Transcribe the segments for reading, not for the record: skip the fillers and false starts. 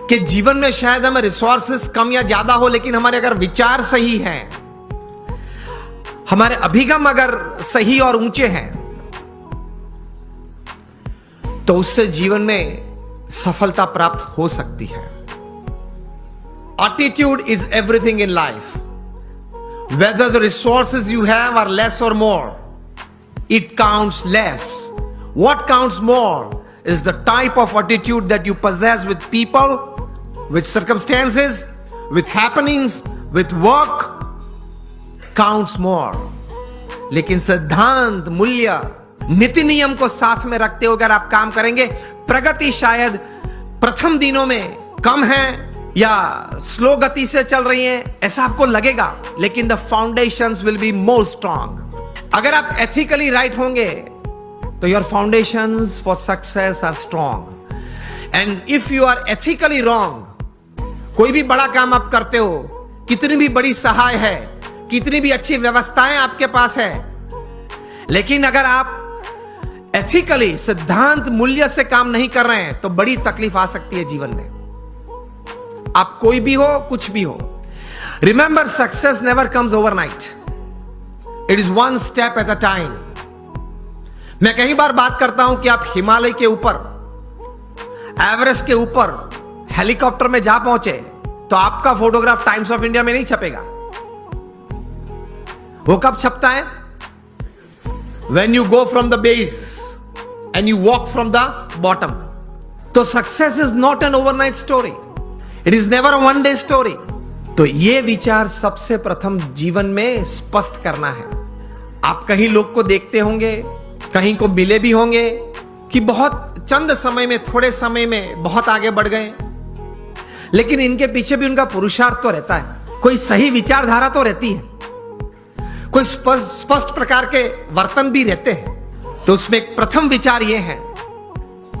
कि जीवन में शायद हमें रिसोर्सेस कम या ज्यादा हो, लेकिन हमारे अगर विचार सही हैं, हमारे अभिगम अगर सही और ऊंचे हैं, तो उससे जीवन में सफलता प्राप्त हो सकती है। Attitude is everything in life. Whether the resources you have are less or more, it counts less. What counts more is the type of attitude that you possess with people, with circumstances, with happenings, with work counts more. लेकिन सिद्धांत, मूल्य, नीति नियम को साथ में रखते हुए अगर आप काम करेंगे, प्रगति शायद प्रथम दिनों में कम है या स्लो गति से चल रही है ऐसा आपको लगेगा, लेकिन the foundations will be more strong. अगर आप एथिकली राइट होंगे तो your foundations for success are strong. And if you are ethically wrong, कोई भी बड़ा काम आप करते हो, कितनी भी बड़ी सहाय है, कितनी भी अच्छी व्यवस्थाएं आपके पास है, लेकिन अगर आप एथिकली, सिद्धांत, मूल्य से काम नहीं कर रहे हैं तो बड़ी तकलीफ आ सकती है जीवन में। आप कोई भी हो, कुछ भी हो, remember success never comes overnight, it is one step at a time. मैं कई बार बात करता हूं कि आप हिमालय के ऊपर, एवरेस्ट के ऊपर हेलीकॉप्टर में जा पहुंचे तो आपका फोटोग्राफ टाइम्स ऑफ इंडिया में नहीं छपेगा। वो कब छपता है? When you go from the base and you walk from the bottom. तो success is not an overnight story. It is never a one day story. तो ये विचार सबसे प्रथम जीवन में स्पष्ट करना है। आप कहीं लोग को देखते होंगे, कहीं को मिले भी होंगे कि बहुत चंद समय में, थोड़े समय में बहुत आगे बढ़ गए, लेकिन इनके पीछे भी उनका पुरुषार्थ तो रहता है। कोई सही विचारधारा तो रहती है, कोई स्पष्ट प्रकार के वर्तन भी रहते हैं। तो उसमें एक प्रथम विचार यह है,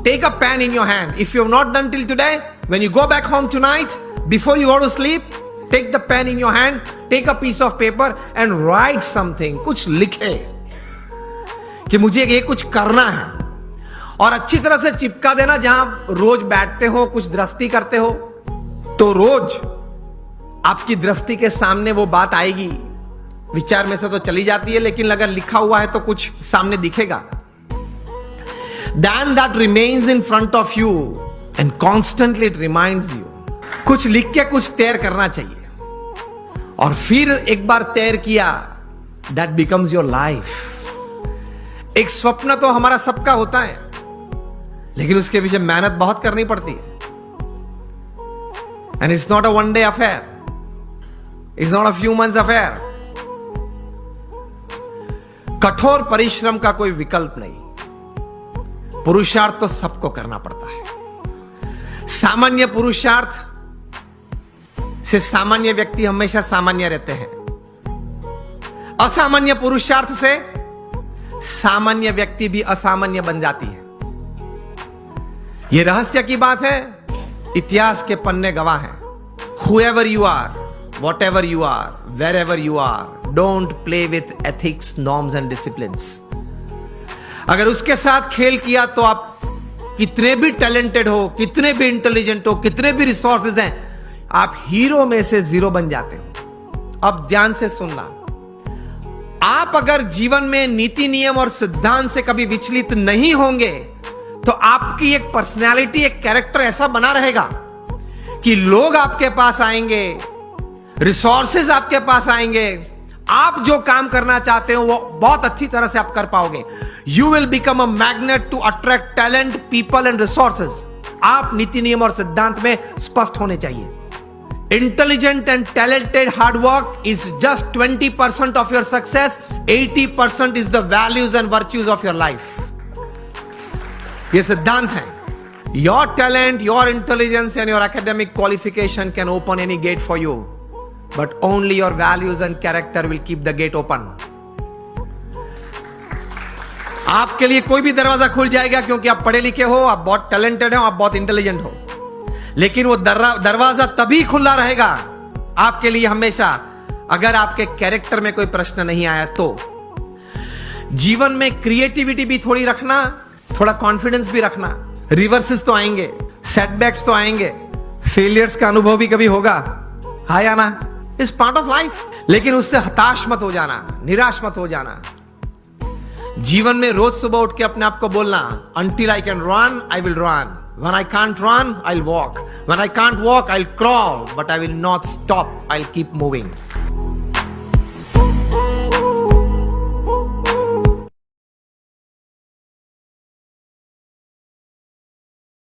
take a pen in your hand. If you have not done till today, when you go back home tonight, before you go to sleep, take the pen in your hand, take a piece of paper and write something. कुछ लिखे कि मुझे ये कुछ करना है, और अच्छी तरह से चिपका देना। जहां रोज बैठते हो, कुछ दृष्टि करते हो, तो रोज आपकी दृष्टि के सामने वो बात आएगी। विचार में से तो चली जाती है, लेकिन अगर लिखा हुआ है तो कुछ सामने दिखेगा। Then that remains in front of you and constantly it reminds you. कुछ लिख के कुछ तैर करना चाहिए, और फिर एक बार तैर किया, that becomes your life. एक स्वप्न तो हमारा सबका होता है, लेकिन उसके पीछे मेहनत बहुत करनी पड़ती है। And it's not a one day affair. It's not a few months affair. कठोर परिश्रम का कोई विकल्प नहीं। पुरुषार्थ तो सबको करना पड़ता है। सामान्य पुरुषार्थ से सामान्य व्यक्ति हमेशा सामान्य रहते हैं। असामान्य पुरुषार्थ से सामान्य व्यक्ति भी असामान्य बन जाती है। यह रहस्य की बात है, इतिहास के पन्ने गवाह हैं। Whoever you are, whatever you are, wherever you are, don't play with ethics, norms and disciplines. अगर उसके साथ खेल किया तो आप कितने भी टैलेंटेड हो, कितने भी इंटेलिजेंट हो, कितने भी रिसोर्सेज हैं, आप हीरो में से जीरो बन जाते हो। अब ध्यान से सुनना, आप अगर जीवन में नीति नियम और सिद्धांत से कभी विचलित नहीं होंगे तो आपकी एक पर्सनैलिटी, एक कैरेक्टर ऐसा बना रहेगा कि लोग आपके पास आएंगे, रिसोर्सेज आपके पास आएंगे, आप जो काम करना चाहते हो वो बहुत अच्छी तरह से आप कर पाओगे। You will become a magnet to attract talent, people and resources. आप नीति नियम और सिद्धांत में स्पष्ट होने चाहिए। Intelligent and talented hard work is just 20% of your success, 80% is the values and virtues of your life. ये सिद्धांत है। Your talent, your intelligence and your academic qualification can open any gate for you, but only your values and character will keep the gate open. आपके लिए कोई भी दरवाजा खुल जाएगा क्योंकि आप पढ़े लिखे हो, आप बहुत टैलेंटेड हो, आप बहुत इंटेलिजेंट हो, लेकिन वो दरवाजा तभी खुला रहेगा आपके लिए हमेशा अगर आपके कैरेक्टर में कोई प्रश्न नहीं आया। तो जीवन में क्रिएटिविटी भी थोड़ी रखना, थोड़ा कॉन्फिडेंस भी रखना। रिवर्सेस तो आएंगे, सेटबैक्स तो आएंगे, फेलियर्स का अनुभव भी कभी होगा, हाँ या ना? Is part of life. लेकिन उससे हताश मत हो जाना, निराश मत हो जाना। जीवन में रोज सुबह उठ के अपने आप को बोलना, until I can run, I will run. When I can't run, I'll walk. When I can't walk, I'll crawl. But I will not stop. I'll keep moving.